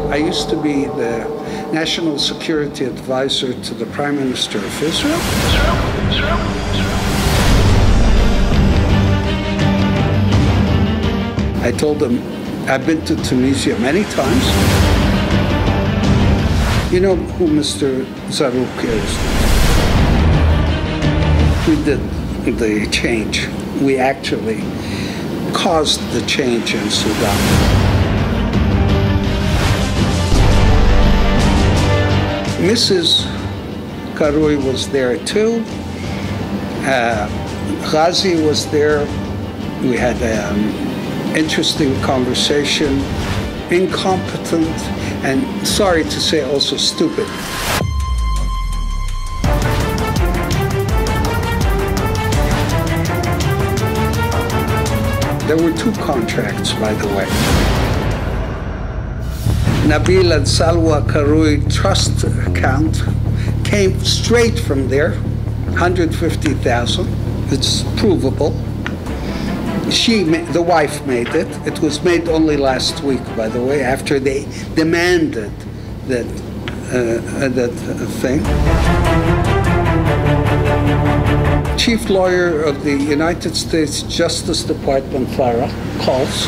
I used to be the National Security Advisor to the Prime Minister of Israel. I told him, I've been to Tunisia many times. You know who Mr. Zarouk is? We did the change. We actually caused the change in Sudan. Mrs. Qarui was there too. Ghazi was there. We had interesting conversation, incompetent, and sorry to say also stupid. There were two contracts, by the way. Nabeel and Salwa Qarui trust account came straight from there, 150,000. It's provable. The wife made it. It was made only last week, by the way, after they demanded that thing. Chief lawyer of the United States Justice Department, Farah, calls.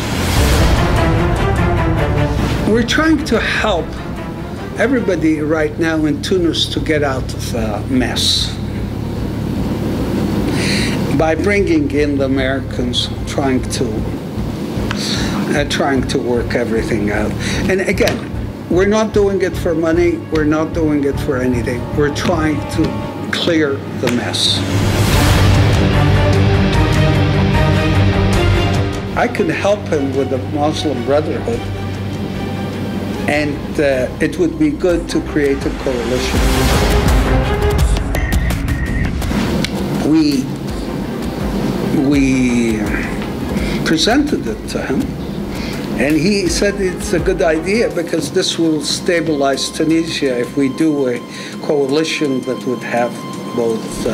We're trying to help everybody right now in Tunis to get out of a mess by bringing in the Americans, trying to work everything out. And again, we're not doing it for money. We're not doing it for anything. We're trying to clear the mess. I can help him with the Muslim Brotherhood, and it would be good to create a coalition. We presented it to him, and he said it's a good idea because this will stabilize Tunisia if we do a coalition that would have both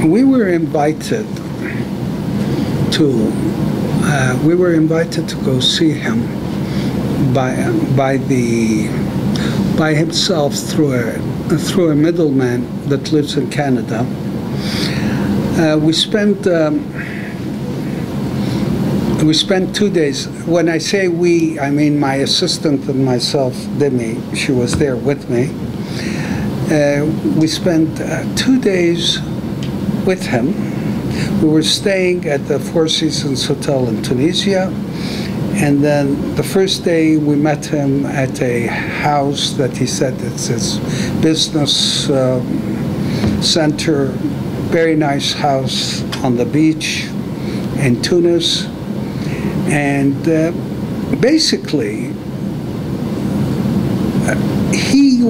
we were invited to go see him by himself through a middleman that lives in Canada. We spent 2 days. When I say we, I mean my assistant and myself, Demi. She was there with me. We spent 2 days with him. We were staying at the Four Seasons Hotel in Tunisia, and then the first day we met him at a house that he said it's his business center, very nice house on the beach in Tunis, and basically he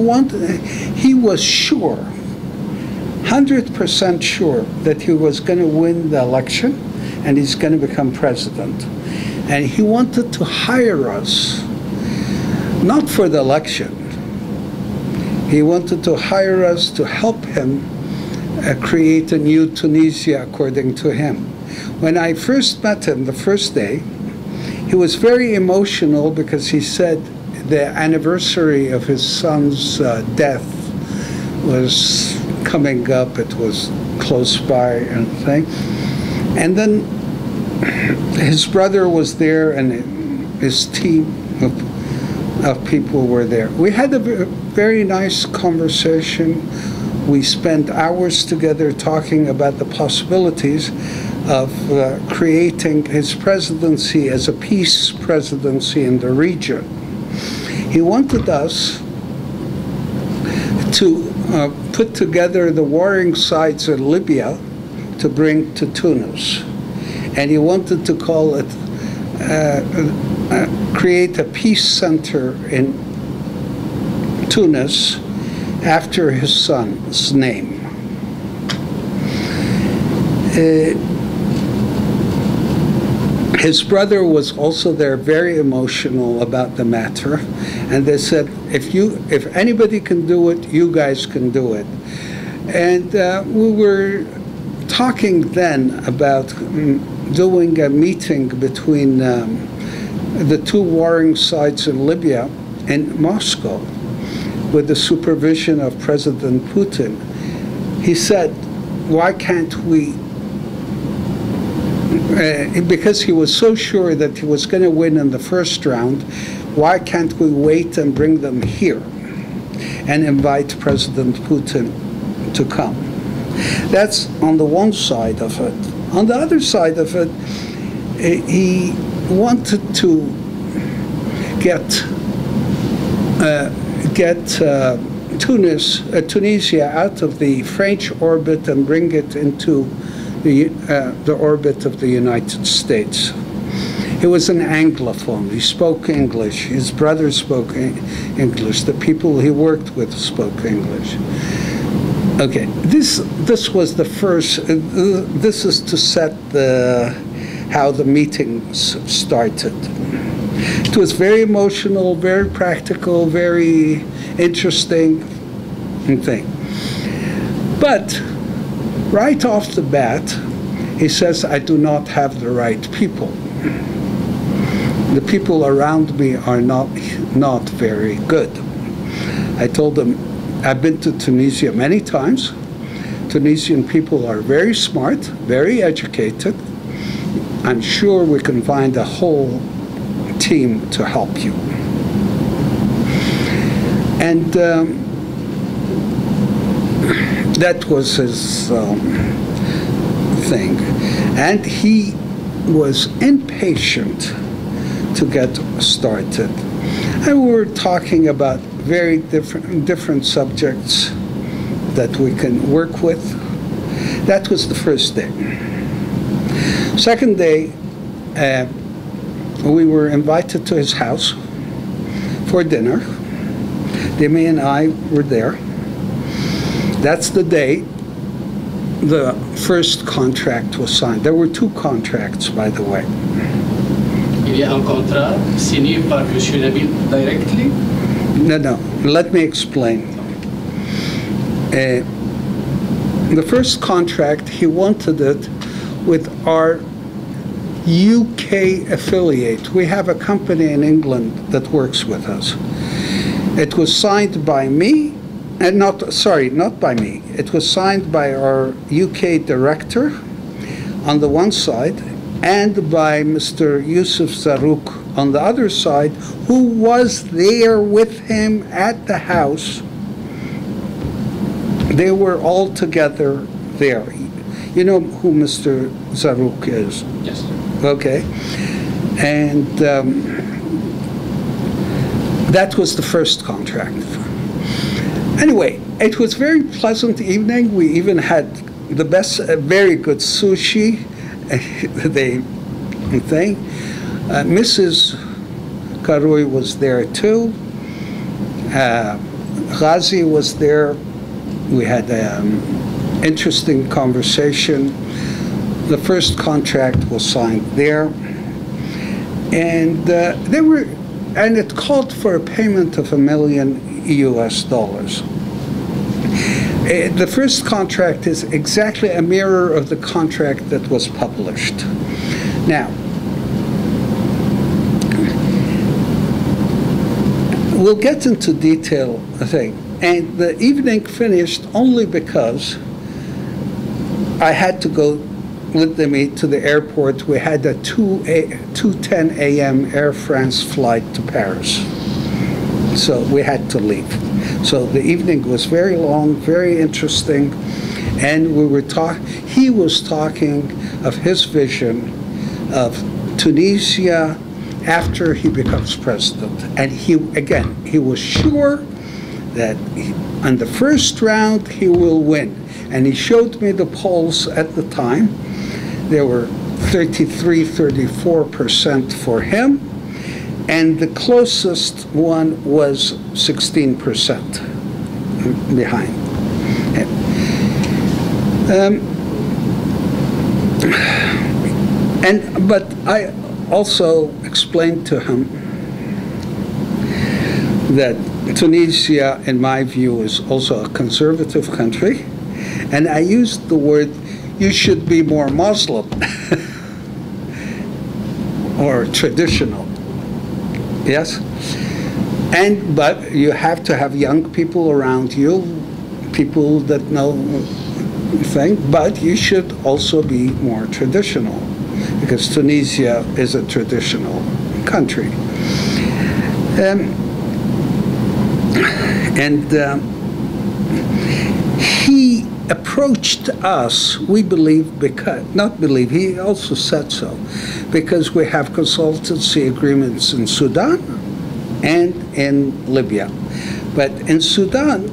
was sure, 100% sure that he was going to win the election and he's going to become president. And he wanted to hire us, not for the election. He wanted to hire us to help him create a new Tunisia, according to him. When I first met him the first day, he was very emotional because he said the anniversary of his son's death was coming up. It was close by and thing. And then his brother was there and his team of people were there. We had a very nice conversation. We spent hours together talking about the possibilities of creating his presidency as a peace presidency in the region. He wanted us to put together the warring sides in Libya to bring to Tunis. And he wanted to call it create a peace center in Tunis after his son's name. His brother was also there, very emotional about the matter, and they said, if anybody can do it, you guys can do it. And we were talking then about doing a meeting between the two warring sides in Libya and Moscow with the supervision of President Putin. He said, why can't we, because he was so sure that he was going to win in the first round, why can't we wait and bring them here and invite President Putin to come? That's on the one side of it. On the other side of it, he wanted to get Tunisia out of the French orbit and bring it into the orbit of the United States. He was an Anglophone. He spoke English. His brother spoke English. The people he worked with spoke English. Okay, this was the first. This is to set how the meetings started. It was very emotional, very practical, very interesting thing. But right off the bat, he says, I do not have the right people. The people around me are not very good. I told him, I've been to Tunisia many times. Tunisian people are very smart, very educated. I'm sure we can find a whole team to help you. And that was his thing. And he was impatient to get started. And we were talking about very different subjects that we can work with. That was the first day. Second day, we were invited to his house for dinner. Demi and I were there. That's the day the first contract was signed. There were two contracts, by the way. Il y a un contrat signé par Monsieur Nabeel directly? No, let me explain. The first contract, he wanted it with our UK affiliate. We have a company in England that works with us. It was signed by me, and not by me. It was signed by our UK director on the one side, and by Mr. Yusuf Zarrouk on the other side, who was there with him at the house. They were all together there. You know who Mr. Zarrouk is? Yes. Okay. And that was the first contract. Anyway, it was a very pleasant evening. We even had the best, very good sushi. Mrs. Qarui was there too. Ghazi was there. We had an interesting conversation. The first contract was signed there, and it called for a payment of $1 million US. The first contract is exactly a mirror of the contract that was published. Now, we'll get into detail, I think. And the evening finished only because I had to go with them to the airport. We had a 2:10 a.m. Air France flight to Paris. So we had to leave. So the evening was very long, very interesting, and he was talking of his vision of Tunisia after he becomes president. And he was sure that on the first round he will win. And he showed me the polls at the time. They were 33, 34% for him, and the closest one was 16% behind. But I also explained to him that Tunisia, in my view, is also a conservative country, and I used the word, you should be more Muslim or traditional, yes? But you have to have young people around you, people that know things, but you should also be more traditional, because Tunisia is a traditional country. He approached us, we believe, because, not believe, he also said so, because we have consultancy agreements in Sudan and in Libya. But in Sudan,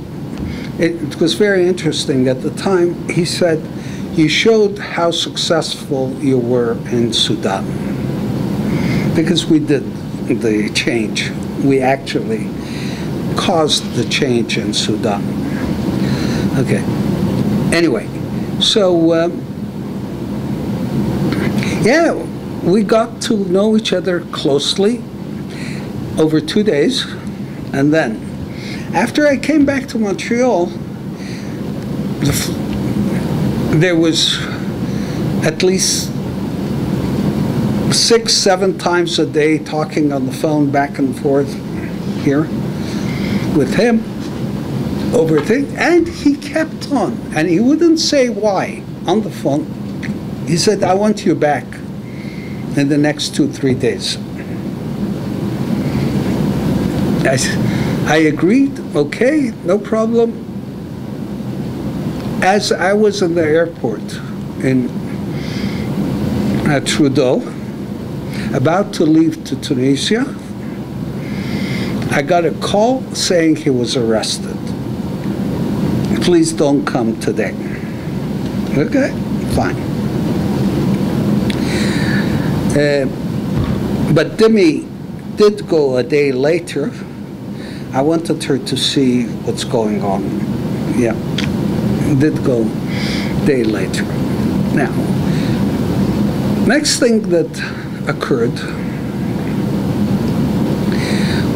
it was very interesting. At the time, he said, you showed how successful you were in Sudan, because we did the change. We actually caused the change in Sudan. Okay. Anyway, so yeah, we got to know each other closely over 2 days, and then after I came back to Montreal, there was at least 6, 7 times a day talking on the phone back and forth here with him over things, and he kept on, and he wouldn't say why on the phone. He said, I want you back in the next 2-3 days. I agreed, okay, no problem. As I was in the airport in Trudeau, about to leave to Tunisia, I got a call saying he was arrested. Please don't come today. Okay, fine. But Demi did go a day later. I wanted her to see what's going on. Yeah, did go a day later. Now, next thing that occurred,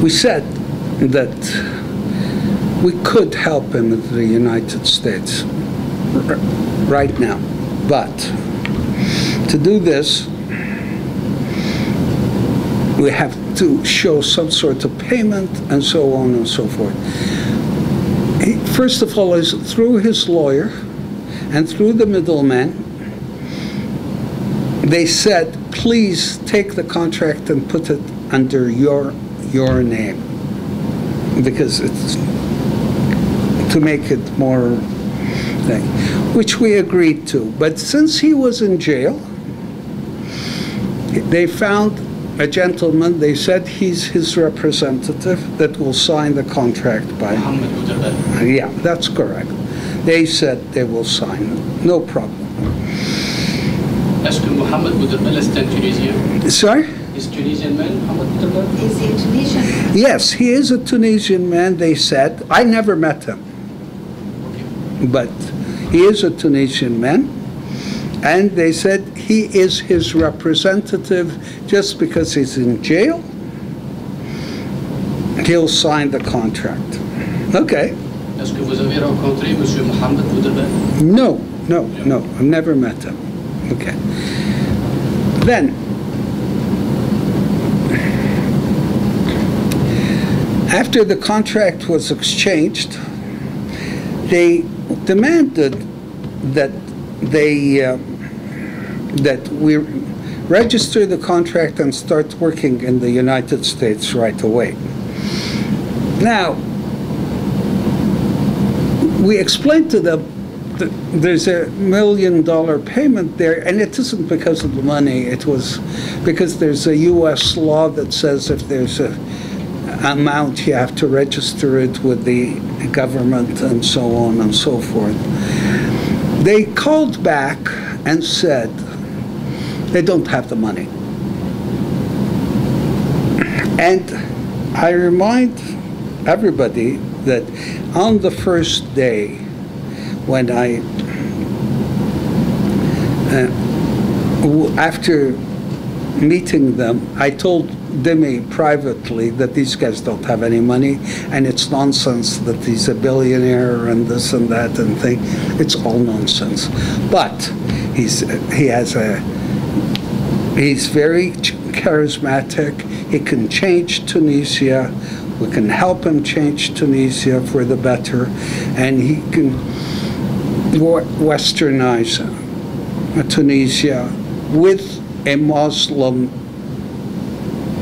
we said that we could help him in the United States right now, but to do this, we have to show some sort of payment and so on and so forth. First of all, is through his lawyer and through the middleman, they said, please take the contract and put it under your name, because it's to make it more thing, which we agreed to. But since he was in jail, they found a gentleman, they said he's his representative that will sign the contract by... Yeah, that's correct. They said they will sign it. No problem. Est-ce que Mohamed Bouderbel est un Tunisien? Sorry? Is Tunisian man, Mohamed Bouderbel? Is he Tunisian? Yes, he is a Tunisian man, they said. I never met him. Okay. But he is a Tunisian man. And they said he is his representative just because he's in jail. He'll sign the contract. Okay. Est-ce que vous avez rencontré Monsieur Mohamed Bouderbel? No, I've never met him. Okay. Then, after the contract was exchanged, they demanded that that we register the contract and start working in the United States right away. Now, we explained to them that there's $1 million payment there, and it isn't because of the money. It was because there's a U.S. law that says if there's a amount, you have to register it with the government and so on and so forth. They called back and said They don't have the money. And I remind everybody that on the first day when after meeting them, I told Demi privately that these guys don't have any money, and it's nonsense that he's a billionaire and this and that and thing. It's all nonsense. But he's very charismatic. He can change Tunisia. We can help him change Tunisia for the better, and he can westernize Tunisia with a Muslim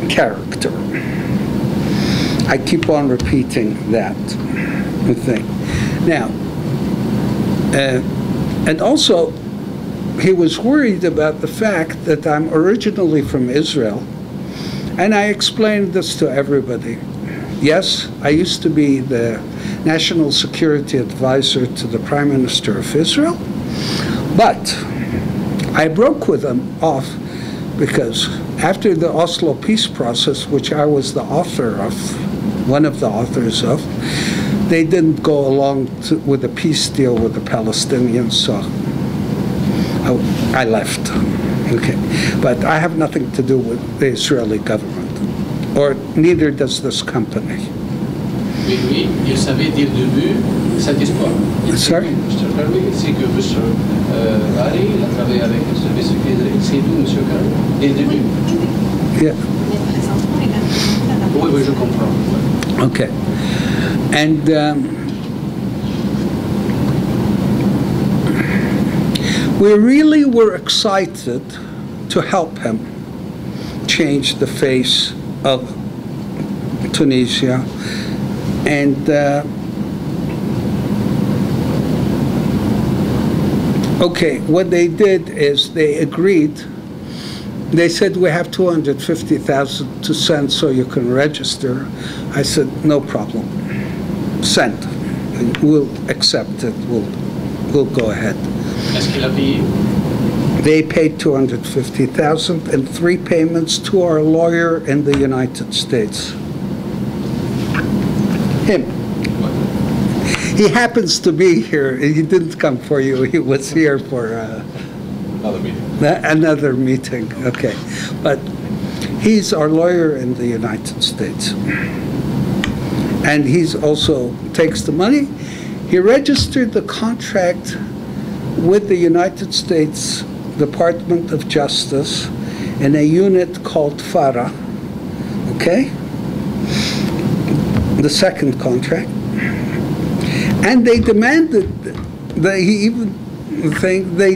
character. I keep on repeating that thing. Now, and also, he was worried about the fact that I'm originally from Israel, and I explained this to everybody. Yes, I used to be the National Security Advisor to the Prime Minister of Israel, but I broke with them off because after the Oslo peace process, which I was the author of, one of the authors of, they didn't go along with a peace deal with the Palestinians, so I left. Okay, but I have nothing to do with the Israeli government, or neither does this company. Oui, oui, il savait dès le début cet espoir. Sorry? Mr. Qarwi, c'est que Mr. Ali, il a travaillé avec le service secret, c'est tout, Mr. Qarwi, dès le début. Yeah. Oui, oui, je comprends. Okay. And we really were excited to help him change the face of Tunisia. And okay, what they did is they agreed. They said, we have 250,000 to send so you can register. I said, no problem. Send. We'll accept it. We'll go ahead. Est-ce qu'il a payé? They paid 250,000 in 3 payments to our lawyer in the United States. Him. He happens to be here. He didn't come for you. He was here for Another meeting. another meeting. Okay. But he's our lawyer in the United States. And he's also takes the money. He registered the contract with the United States Department of Justice in a unit called FARA. Okay? The second contract, and they demanded they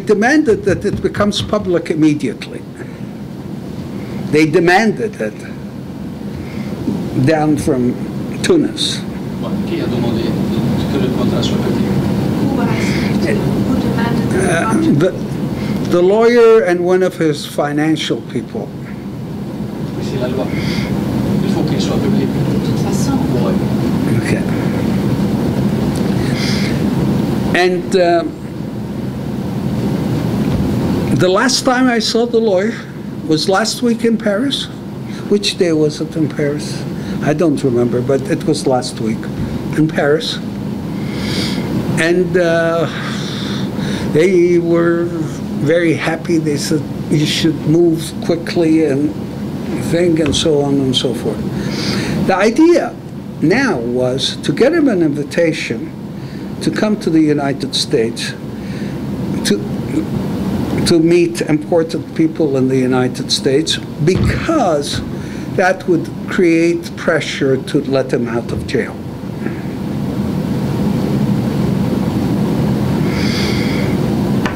demanded that it becomes public immediately. They demanded it down from Tunis. Qui a demandé que le contrat soit public? Who demanded the contract? The lawyer and one of his financial people. C'est la loi. Il faut qu'il soit public. De toute façon. Ouais. Okay. And the last time I saw the lawyer was last week in Paris. Which day was it in Paris? I don't remember, but it was last week in Paris. And they were very happy. They said, you should move quickly and thing and so on and so forth. The idea now was to get him an invitation to come to the United States to meet important people in the United States, because that would create pressure to let him out of jail.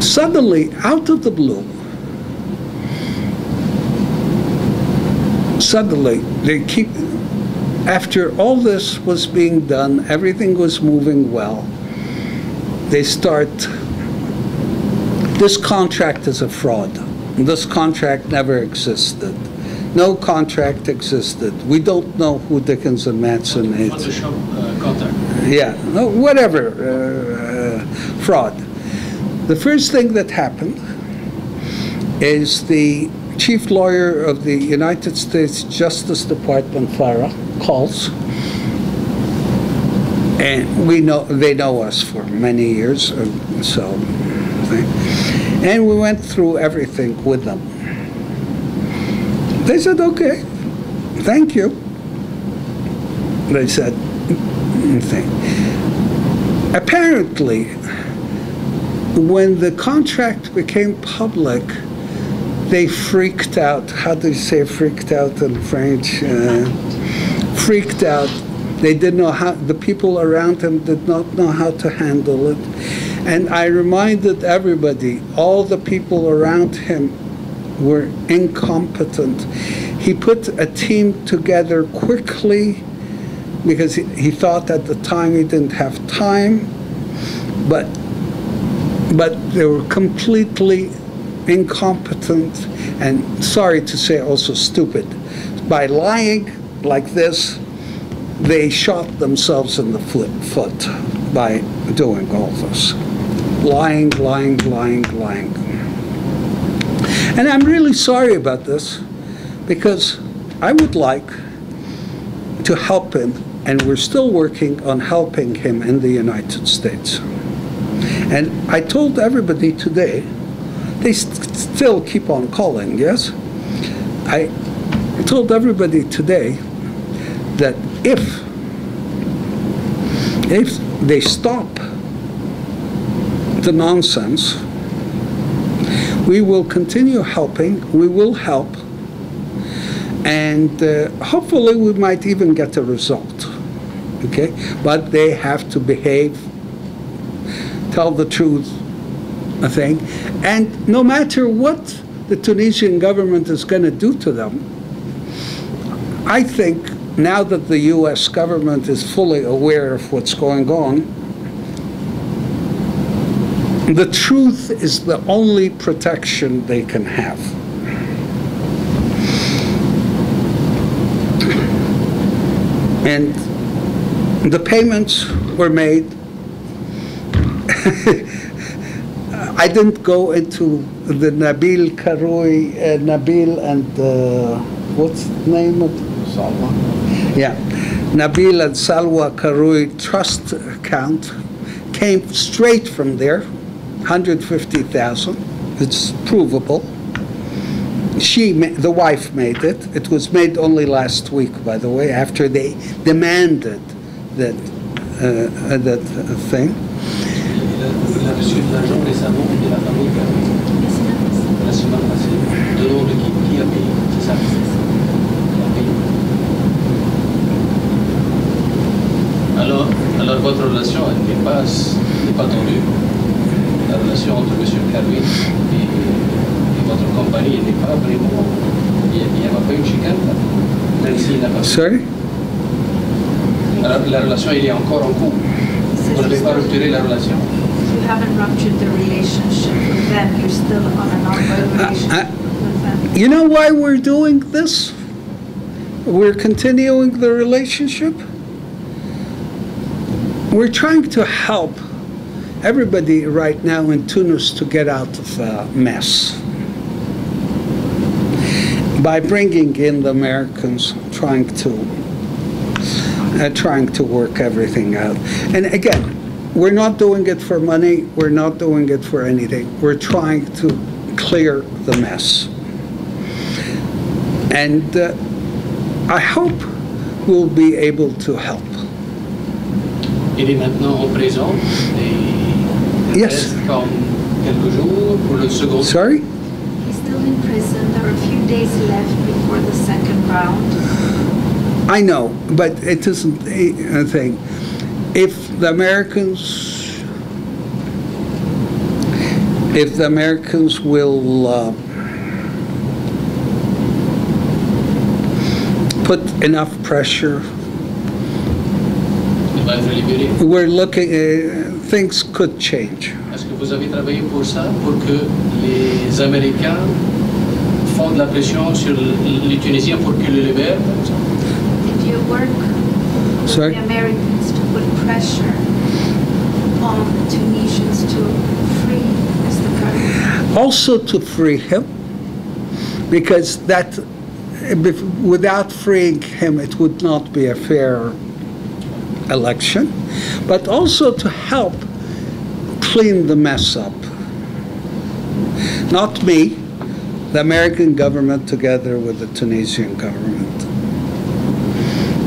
Suddenly, out of the blue, after all this was being done, everything was moving well, they start, this contract is a fraud. This contract never existed. No contract existed. We don't know who Dickens and Madsen is. Photoshop contract. Yeah, no, whatever, fraud. The first thing that happened is the chief lawyer of the United States Justice Department, Farah, calls. And they know us for many years, and we went through everything with them. They said, okay, thank you. They said, apparently, when the contract became public, they freaked out. How do you say freaked out in French? Freaked out. They didn't know how, the people around him did not know how to handle it. And I reminded everybody, all the people around him were incompetent. He put a team together quickly because he thought at the time he didn't have time, but they were completely incompetent and, sorry to say, also stupid. By lying like this, they shot themselves in the foot by doing all this. Lying. And I'm really sorry about this because I would like to help him, and we're still working on helping him in the United States. And I told everybody today, they still keep on calling, yes? I told everybody today that if they stop the nonsense, we will continue helping, we will help, and hopefully we might even get a result, okay? But they have to behave, tell the truth, I think, and no matter what the Tunisian government is going to do to them, I think now that the U.S. government is fully aware of what's going on, the truth is the only protection they can have. And the payments were made. I didn't go into the Nabeel Karoui, Nabeel and what's the name of Salwa? Yeah, Nabeel and Salwa Karoui trust account came straight from there, 150,000. It's provable. The wife made it. It was made only last week, by the way, after they demanded that thing. Alors votre relation n'est pas tendue. La relation entre M. Carvin et votre compagnie n'est pas vraiment... Il n'y a pas eu de chicane, même s'il n'a pas... Sorry? Alors, la relation, elle est encore en cours. Vous n'avez pas rupturé la relation. You haven't ruptured the relationship with them. You're still on an ongoing relationship with them. You know why we're doing this? We're continuing the relationship. We're trying to help everybody right now in Tunis to get out of a mess by bringing in the Americans, trying to work everything out. And again, we're not doing it for money. We're not doing it for anything. We're trying to clear the mess. And I hope we'll be able to help. Il est maintenant en prison. Yes. Comme quelques jours pour le second. Sorry? He's still in prison. There are a few days left before the second round. I know, but it isn't a thing. If the Americans will put enough pressure, we're looking, things could change. Est-ce que vous avez travaillé pour ça, pour que les Américains font de la pression sur les Tunisiens pour qu'ils le libèrent? Did you work with the Americans to put pressure on the Tunisians to free Mr. Karoui? Also to free him, because that, without freeing him, it would not be a fair election, but also to help clean the mess up. Not me, the American government together with the Tunisian government.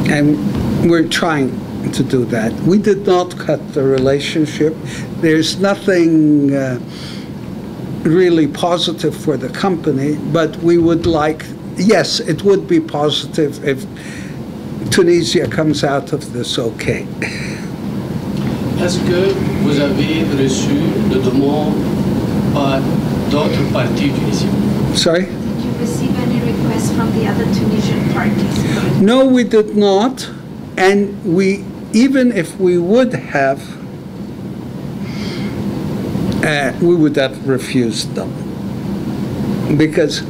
And we're trying to do that. We did not cut the relationship. There's nothing really positive for the company, but we would like, yes, it would be positive if Tunisia comes out of this okay. Est-ce que vous avez reçu de demandes par d'autres partis tunisiens? Sorry? Did you receive any requests from the other Tunisian parties? No, we did not. And we, even if we would have, we would have refused them. Because,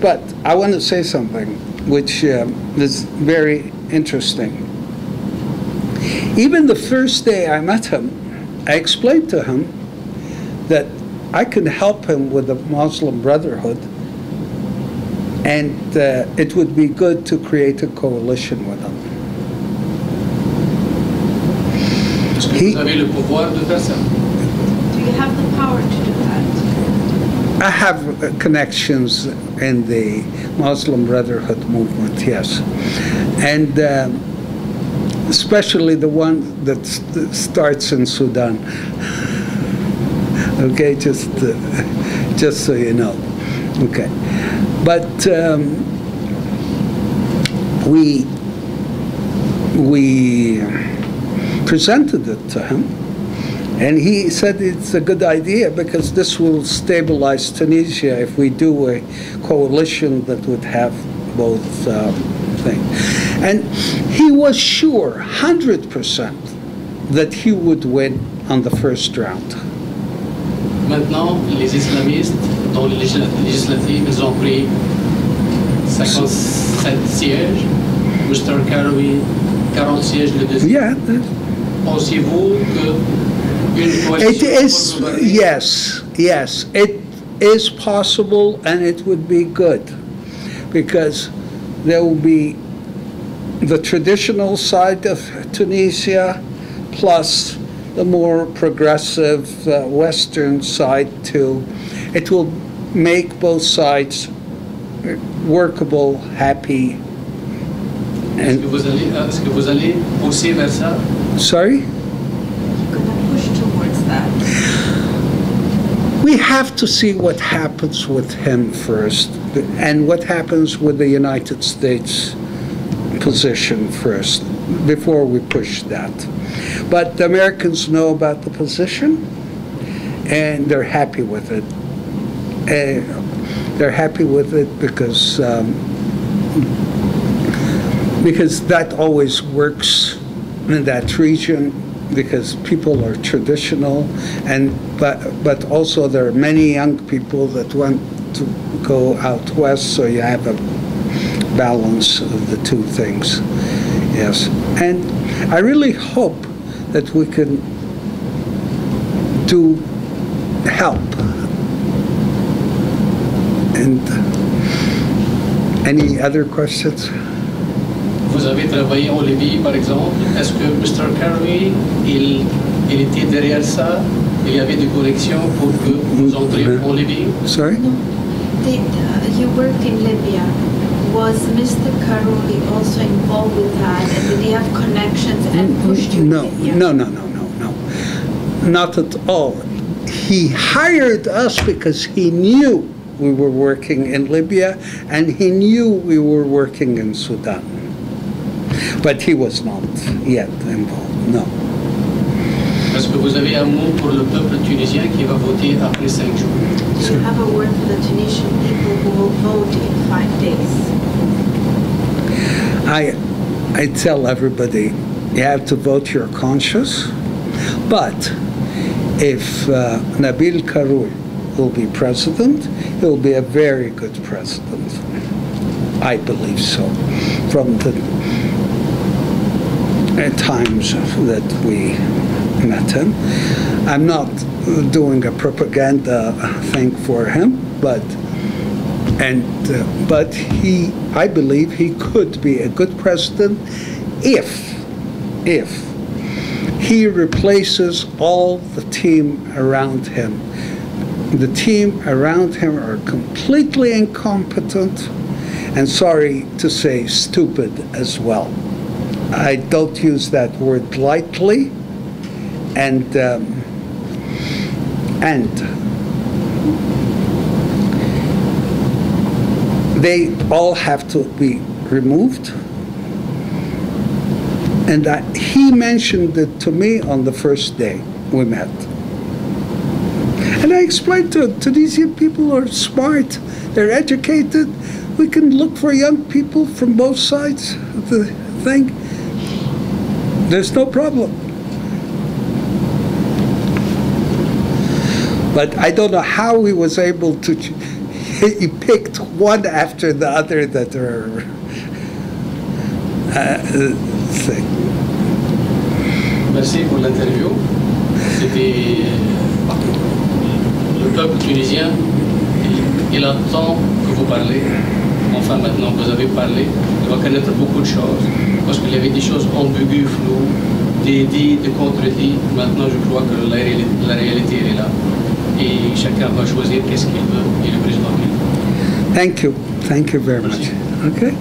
but I want to say something which is very interesting. Even the first day I met him, I explained to him that I could help him with the Muslim Brotherhood, and it would be good to create a coalition with him. Est-ce que vous avez le pouvoir de faire ça? Do you have the power to do that? I have connections in the Muslim Brotherhood movement, yes. And especially the one that starts in Sudan. Okay, just so you know. Okay, but we presented it to him, and he said it's a good idea because this will stabilize Tunisia if we do a coalition that would have both things. And he was sure, 100%, that he would win on the first round. Maintenant, les islamistes, dans les législatives, ils ont pris 57 sièges. Mr. القروي, 40 sièges le deuxième. Yeah. Pensez-vous qu'une It coalition is, yes, it is possible, and it would be good, because there will be the traditional side of Tunisia plus the more progressive Western side too. It will make both sides workable, happy. Est-ce que vous allez pousser vers ça? Sorry? You're going to push towards that. We have to see what happens with him first, and what happens with the United States position first, before we push that. But the Americans know about the position, and they're happy with it. They're happy with it because that always works in that region, because people are traditional, but also there are many young people that want to go out west, so you have a balance of the two things. Yes, and I really hope that we can help. And any other questions? Vous avez travaillé en Libye, par exemple. Est-ce que Mr. القروي, il était derrière ça? Il y avait des corrections pour que vous entriez en Libye? Sorry? No. Did you work in Libya? Was Mr. القروي also involved with that? And did he have connections and pushed you No, to Libya? no. Not at all. He hired us because he knew we were working in Libya, and he knew we were working in Sudan. But he was not yet involved, no. Est-ce que vous avez un mot pour le peuple tunisien qui va voter après 5 jours? Do you have a word for the Tunisian people who will vote in 5 days? I tell everybody, you have to vote your conscience, but if Nabeel Karoui will be president, he'll be a very good president. I believe so. From the times that we met him. I'm not doing a propaganda thing for him, but But I believe he could be a good president if he replaces all the team around him. The team around him are completely incompetent and, sorry to say, stupid as well. I don't use that word lightly. And they all have to be removed. And he mentioned it to me on the first day we met. And I explained to Tunisian people are smart, they're educated. We can look for young people from both sides of the thing. There's no problem. But I don't know how he was able to, he picked one after the other that are Merci pour l'interview. C'était le peuple tunisien. Il attend que vous parlez. Enfin, maintenant que vous avez parlé, il va connaître beaucoup de choses. Parce qu'il y avait des choses ambiguës, floues, des dits, des contre-dits. Maintenant, je crois que la réalité est là. Et chacun va choisir qu'est-ce qu'il veut et le président qu'il veut. Thank you very much. Okay.